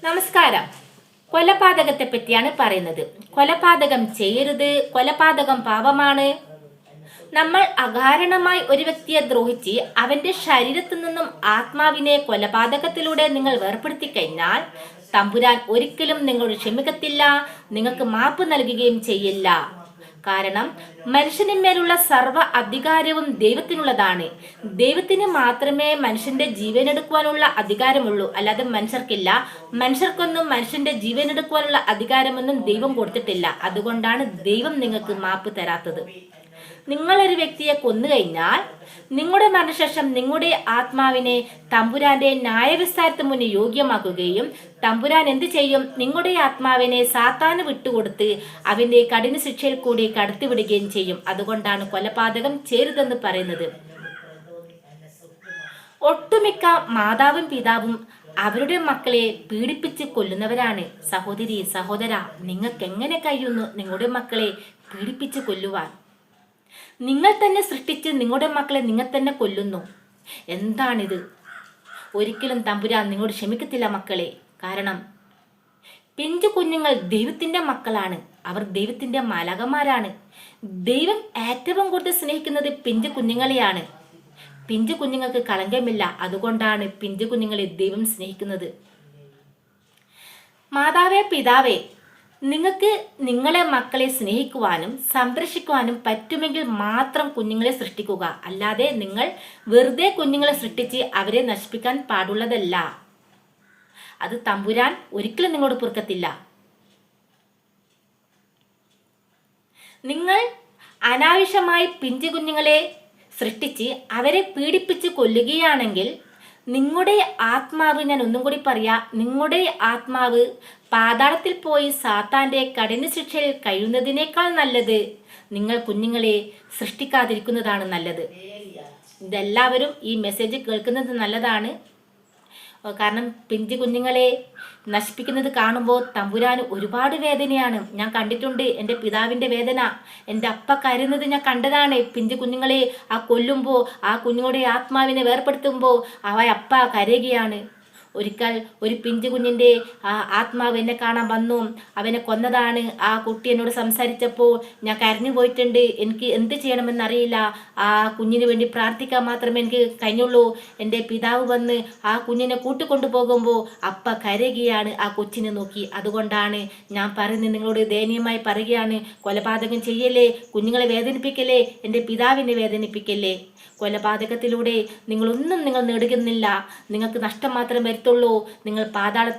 നമസ്കാരം. കൊലപാതകത്തെ പറ്റിയാണ് പറയുന്നത്. കൊലപാതകം ചെയ്യരുത്, കൊലപാതകം പാപമാണ്. നമ്മൾ അകാരണമായി ഒരു വ്യക്തിയെ ദ്രോഹിച്ച് അവന്റെ ശരീരത്തിൽ നിന്നും ആത്മാവിനെ കൊലപാതകത്തിലൂടെ നിങ്ങൾ വേർപ്പെടുത്തി കഴിഞ്ഞാൽ തമ്പുരാൻ ഒരിക്കലും നിങ്ങളോട് ക്ഷമിക്കത്തില്ല, നിങ്ങൾക്ക് മാപ്പ് നൽകുകയും ചെയ്യില്ല. കാരണം മനുഷ്യനിന്മേലുള്ള സർവ്വ അധികാരവും ദൈവത്തിനുള്ളതാണ്. ദൈവത്തിന് മാത്രമേ മനുഷ്യന്റെ ജീവനെടുക്കുവാനുള്ള അധികാരമുള്ളൂ, അല്ലാതെ മനുഷ്യർക്കില്ല. മനുഷ്യർക്കൊന്നും മനുഷ്യന്റെ ജീവനെടുക്കുവാനുള്ള അധികാരമൊന്നും ദൈവം കൊടുത്തിട്ടില്ല. അതുകൊണ്ടാണ് ദൈവം നിങ്ങൾക്ക് മാപ്പ് തരാത്തത്. നിങ്ങളൊരു വ്യക്തിയെ കൊന്നുകഴിഞ്ഞാൽ നിങ്ങളുടെ മരണശേഷം നിങ്ങളുടെ ആത്മാവിനെ തമ്പുരാന്റെ ന്യായവിസ്താരത്തിന് മുന്നിൽ യോഗ്യമാക്കുകയും തമ്പുരാൻ എന്ത് ചെയ്യും? നിങ്ങളുടെ ആത്മാവിനെ സാത്താന് വിട്ടുകൊടുത്ത് അവന്റെ കഠിന ശിക്ഷയിൽ കൂടി കടത്തിവിടുകയും ചെയ്യും. അതുകൊണ്ടാണ് കൊലപാതകം ചെയ്യരുതെന്ന് പറയുന്നത്. ഒട്ടുമിക്ക മാതാവും പിതാവും അവരുടെ മക്കളെ പീഡിപ്പിച്ച് കൊല്ലുന്നവരാണ്. സഹോദരി, സഹോദര, നിങ്ങൾക്ക് എങ്ങനെ കഴിയുന്നു നിങ്ങളുടെ മക്കളെ പീഡിപ്പിച്ച് കൊല്ലുവാൻ? നിങ്ങൾ തന്നെ സൃഷ്ടിച്ച് നിങ്ങളുടെ മക്കളെ നിങ്ങൾ തന്നെ കൊല്ലുന്നു. എന്താണിത്? ഒരിക്കലും തമ്പുരാൻ നിങ്ങളോട് ക്ഷമിക്കത്തില്ല മക്കളെ. കാരണം പിഞ്ചു കുഞ്ഞുങ്ങൾ ദൈവത്തിന്റെ മക്കളാണ്. അവർ ദൈവത്തിന്റെ മാലാഖമാരാണ്. ദൈവം ഏറ്റവും കൂടുതൽ സ്നേഹിക്കുന്നത് പിഞ്ചു കുഞ്ഞുങ്ങളെയാണ്. പിഞ്ചു കുഞ്ഞുങ്ങൾക്ക് കളങ്കമില്ല. അതുകൊണ്ടാണ് പിഞ്ചു കുഞ്ഞുങ്ങളെ ദൈവം സ്നേഹിക്കുന്നത്. മാതാവേ, പിതാവേ, നിങ്ങൾക്ക് നിങ്ങളെ മക്കളെ സ്നേഹിക്കുവാനും സംരക്ഷിക്കുവാനും പറ്റുമെങ്കിൽ മാത്രം കുഞ്ഞുങ്ങളെ സൃഷ്ടിക്കുക. അല്ലാതെ നിങ്ങൾ വെറുതെ കുഞ്ഞുങ്ങളെ സൃഷ്ടിച്ച് അവരെ നശിപ്പിക്കാൻ പാടുള്ളതല്ല. അത് തമ്പുരാൻ ഒരിക്കലും നിങ്ങളോട് പൊറുക്കത്തില്ല. നിങ്ങൾ അനാവശ്യമായി പിഞ്ചു കുഞ്ഞുങ്ങളെ സൃഷ്ടിച്ച് അവരെ പീഡിപ്പിച്ച് കൊല്ലുകയാണെങ്കിൽ നിങ്ങളുടെ ആത്മാവ്, ഞാൻ ഒന്നും കൂടി പറയാം, നിങ്ങളുടെ ആത്മാവ് പാതാളത്തിൽ പോയി സാത്താന്റെ കഠിന ശിക്ഷയിൽ കഴിയുന്നതിനേക്കാൾ നല്ലത് നിങ്ങൾ കുഞ്ഞുങ്ങളെ സൃഷ്ടിക്കാതിരിക്കുന്നതാണ് നല്ലത്. ഇതെല്ലാവരും ഈ മെസ്സേജ് കേൾക്കുന്നത് നല്ലതാണ്. കാരണം പിഞ്ചു കുഞ്ഞുങ്ങളെ നശിപ്പിക്കുന്നത് കാണുമ്പോൾ തമ്പുരാന് ഒരുപാട് വേദനയാണ്. ഞാൻ കണ്ടിട്ടുണ്ട് എൻ്റെ പിതാവിൻ്റെ വേദന. എൻ്റെ അപ്പ കരുന്നത് ഞാൻ കണ്ടതാണ്. പിഞ്ചു കുഞ്ഞുങ്ങളെ കൊല്ലുമ്പോൾ ആ കുഞ്ഞുങ്ങളുടെ ആത്മാവിനെ വേർപ്പെടുത്തുമ്പോൾ അപ്പ കരയുകയാണ്. ഒരിക്കൽ ഒരു പിഞ്ചു കുഞ്ഞിൻ്റെ ആത്മാവ് എന്നെ കാണാൻ വന്നു. അവനെ കൊന്നതാണ്. ആ കുട്ടി എന്നോട് സംസാരിച്ചപ്പോൾ ഞാൻ കരഞ്ഞു പോയിട്ടുണ്ട്. എനിക്ക് എന്ത് ചെയ്യണമെന്നറിയില്ല. ആ കുഞ്ഞിന് വേണ്ടി പ്രാർത്ഥിക്കാൻ മാത്രമേ എനിക്ക് കഴിഞ്ഞുള്ളൂ. എൻ്റെ പിതാവ് വന്ന് ആ കുഞ്ഞിനെ കൂട്ടിക്കൊണ്ടു പോകുമ്പോൾ അപ്പ കരയുകയാണ് ആ കൊച്ചിനെ നോക്കി. അതുകൊണ്ടാണ് ഞാൻ പറയുന്നത്, നിങ്ങളോട് ദയനീയമായി പറയുകയാണ്, കൊലപാതകം ചെയ്യല്ലേ, കുഞ്ഞുങ്ങളെ വേദനിപ്പിക്കല്ലേ, എൻ്റെ പിതാവിനെ വേദനിപ്പിക്കല്ലേ. കൊലപാതകത്തിലൂടെ നിങ്ങൾ നേടുന്നില്ല. നിങ്ങൾക്ക് നഷ്ടം മാത്രം വരുത്തുള്ളൂ. നിങ്ങൾ പാതാള